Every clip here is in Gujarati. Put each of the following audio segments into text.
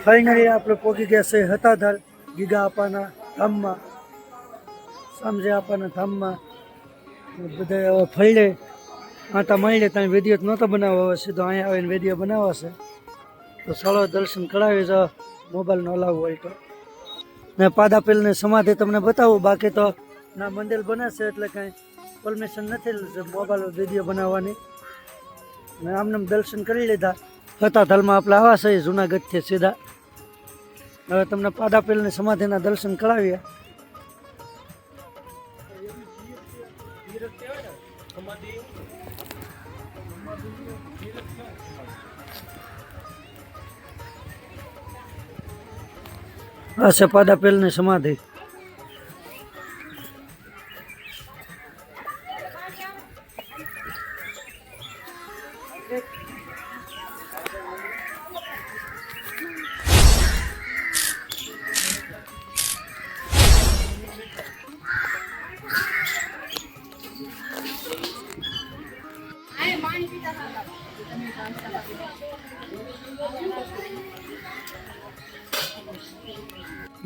ફાઇનલી આપણે પહોંચી ગયા છે હતાધાર ગીગા આપાના ધામમાં, સમજે આપાના ધામમાં. બધા હવે ફળે આટા મળીને ત્યાં વિડીયો નહોતો બનાવવો, હવે સીધો અહીંયા આવીને વિડીયો બનાવવા છે. તો ચાલો દર્શન કરાવી જાઓ, મોબાઈલ ન લાવવો હોય તો. ને પાદાપીલની સમાધિ તમને બતાવું, બાકી તો ના મંદિર બને છે એટલે કાંઈ પરમિશન નથી મોબાઈલ વિડીયો બનાવવાની. ને આમને દર્શન કરી લીધા. હતાધારમાં આપણે આવા છે જુનાગઢથી સીધા. હવે તમને પાદાપીલની સમાધિના દર્શન કરાવીએ. આ છે પાદાપીલની સમાધિ.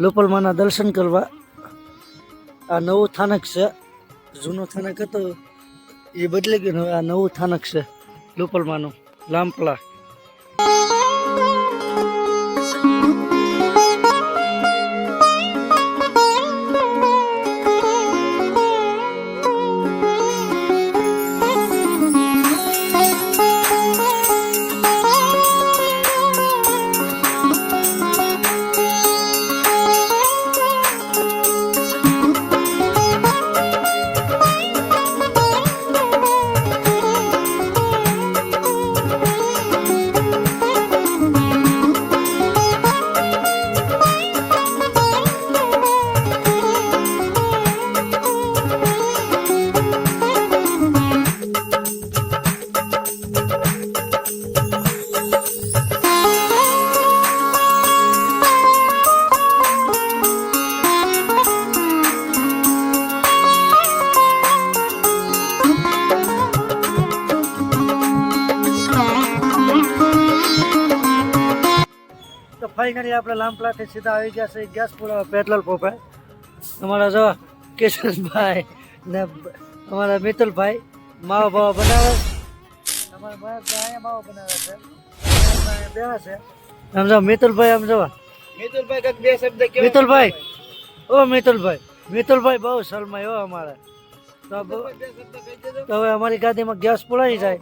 લોપલમાના દર્શન કરવા. આ નવું સ્થાનક છે, જૂનું સ્થાનક હતું એ બદલી ગયું. હવે આ નવું સ્થાનક છે લોપલમાનું, લાંપલા. ફાઇનલી આપણે લાંપલાથી સીધા આવી ગયા છે ગેસ પુરાવા પેટ્રોલ પંપે. અમારા જો કિશનભાઈ ને અમારા મિતુલભાઈ માવો ભાવો બનાવે. અમારા અહીંયા માવો બનાવે છે, બેવા છે. આમ જો મિતુલભાઈ, આમ જો મિતુલભાઈ કંઈક બે શબ્દ કે મિતુલભાઈ. ઓ મિતુલભાઈ બહુ શરમાય હો અમારે. તો હવે અમારી ગાડીમાં ગેસ પુરાઈ જાય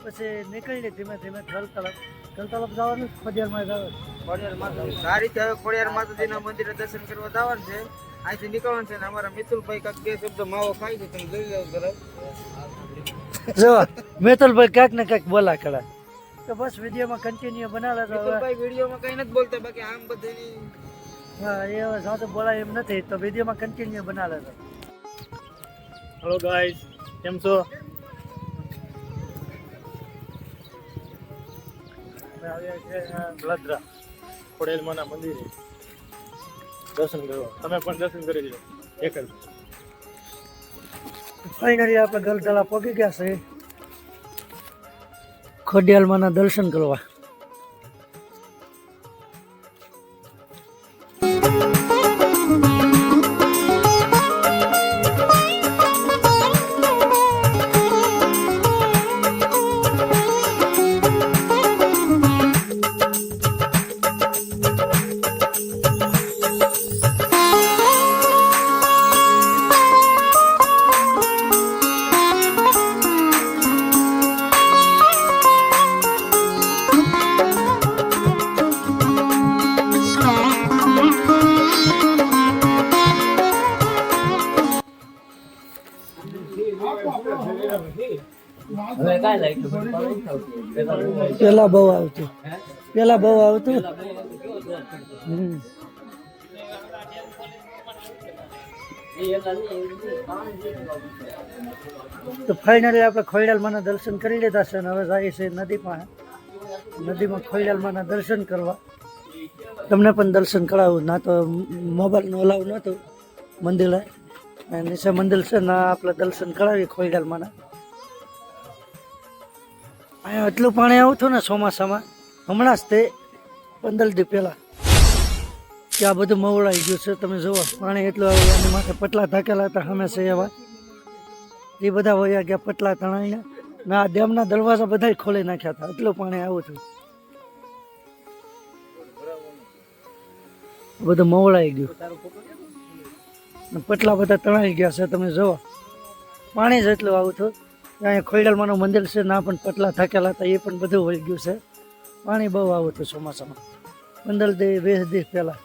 પછી નીકળીએ ધીમે ધીમે ગલતલબ જવાનું. ખોડિયારમાં જવાનું, સારી રીતે હવે ખોડિયાર માતાજીના મંદિરે દર્શન કરવા જવાનું છે. અહીંથી નીકળવાનું છે ને અમારા મિતુલભાઈ કાંક બે શબ્દ માવો ખાય છે, તમે જોઈ લો જરા. જો મિતુલભાઈ ક્યાંક ને ક્યાંક બોલા કરે. તો બસ વિડીયોમાં કન્ટિન્યુ બનાવે. મિતુલભાઈ વિડીયોમાં કઈ નથી બોલતા, બાકી આમ બધાની હા એ હવે સાથે બોલાય એમ નથી, તો વિડીયોમાં કન્ટિન્યુ બનાવે છે. હેલો ગાઈસ, કેમ છો? આવ્યા છે બળદરા ખોડેલમાના મંદિરે દર્શન કરવા. તમે પણ દર્શન કરી લો. એક જ ફાઇનલી આપણે ગલતલા પહોંચી ગયા છે ખોડિયાલમાના દર્શન કરવા. પેલા બહુ આવતું. તો ફાઇનલી આપણે ખોડિયાલમાના દર્શન કરી લીધા છે. હવે જાય છે નદી પાસે. નદીમાં ખોડિયાલમાના દર્શન કરવા. તમને પણ દર્શન કરાવું. ના તો મોબાઈલનું અલાવ નહોતું મંદિરે. નીચે મંદિર છે ના, આપણે દર્શન કરાવીએ ખોડિયાલમાના. અહીંયા એટલું પાણી આવતું ને ચોમાસામાં, હમણાં જ તે 15 દી પહેલાં કે આ બધું મવડાઈ ગયું છે. તમે જુઓ પાણી એટલું આવ્યું, એની માથે પટલા ઢાકેલા હતા સામે છે એવા, એ બધા વયા ગયા પટલા તણાઈને. ને આ ડેમના દરવાજા બધા ખોલી નાખ્યા હતા, એટલું પાણી આવ્યું હતું. બધું મવડાઈ ગયું ને પટલા બધા તણાઈ ગયા છે. તમે જુઓ પાણી જ એટલું આવ્યું હતું. અહીંયા ખોડિયારમાંનું મંદિર છે, ના પણ પટલા થાકેલા હતા, એ પણ બધું વળી ગયું છે. પાણી બહુ આવ્યું હતું ચોમાસામાં 15 દી 20 દી પહેલાં.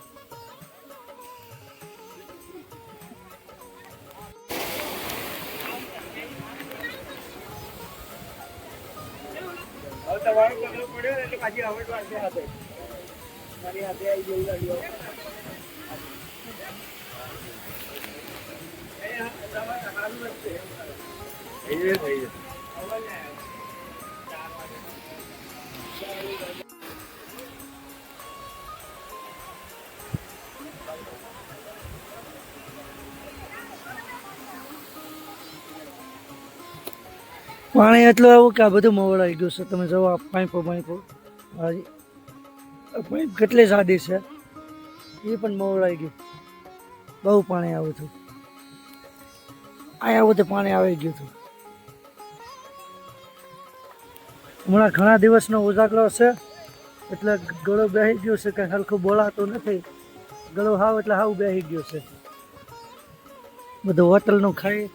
પાણી એટલું આવ્યું કે આ બધું મવડાઈ ગયું છે. તમે જુઓ આ પાઇપો પાઇપ કેટલી સાદી છે, એ પણ મવડાઈ ગયું. બહુ પાણી આવ્યું હતું. અહીંયા બધું પાણી આવી ગયું હતું. હમણાં ઘણા દિવસનો ઉજાગરો છે એટલે ગળું બેસી ગયું છે, કંઈ હરખું બોલાતું નથી. ગળું હાવ એટલે હાવ બેસી ગયું છે. બધું હોટલનું ખાઈ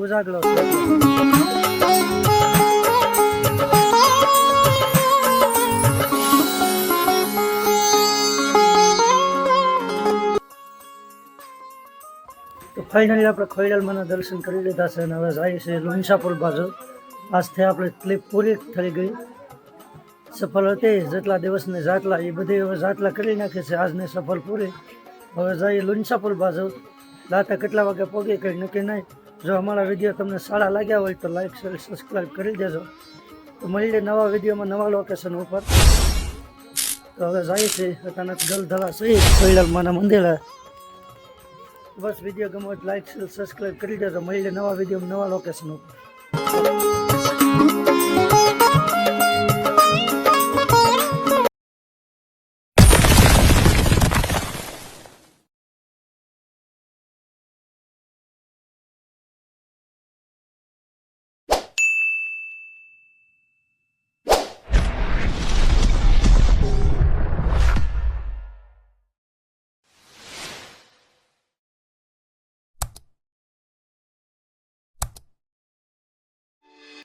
ઉજાગરો છે. તો ફાઇનલી આપણે ખોડિયારમાંના દર્શન કરી લીધા છે અને હવે જઈએ છીએ લુણસાપુર બાજુ. આજથી આપણે ક્લિપ પૂરી થઈ ગઈ. સફળ હતી જેટલા દિવસની જાતલા એ બધી હવે જાતલા કરી નાખી છે. આજની સફળ પૂરી. હવે જઈએ લુણસાપુર બાજુ. રાતે કેટલા વાગે પહોંચી કંઈ નક્કી નહીં. જો અમારા વિડીયો તમને સારા લાગ્યા હોય તો લાઈક શેર સબસ્ક્રાઈબ કરી દેજો. તો મળીએ નવા વિડીયોમાં નવા લોકેશન ઉપર. તો હવે જઈએ છીએ અચાનક ગલધરા સહિત ખોડિયારમાંના મંદિરે. બસ વિડીયો ગમો લાઈક શેર સબસ્ક્રાઈબ કરી દેજો. મળીએ નવા વિડીયોમાં નવા લોકેશન ઉપર.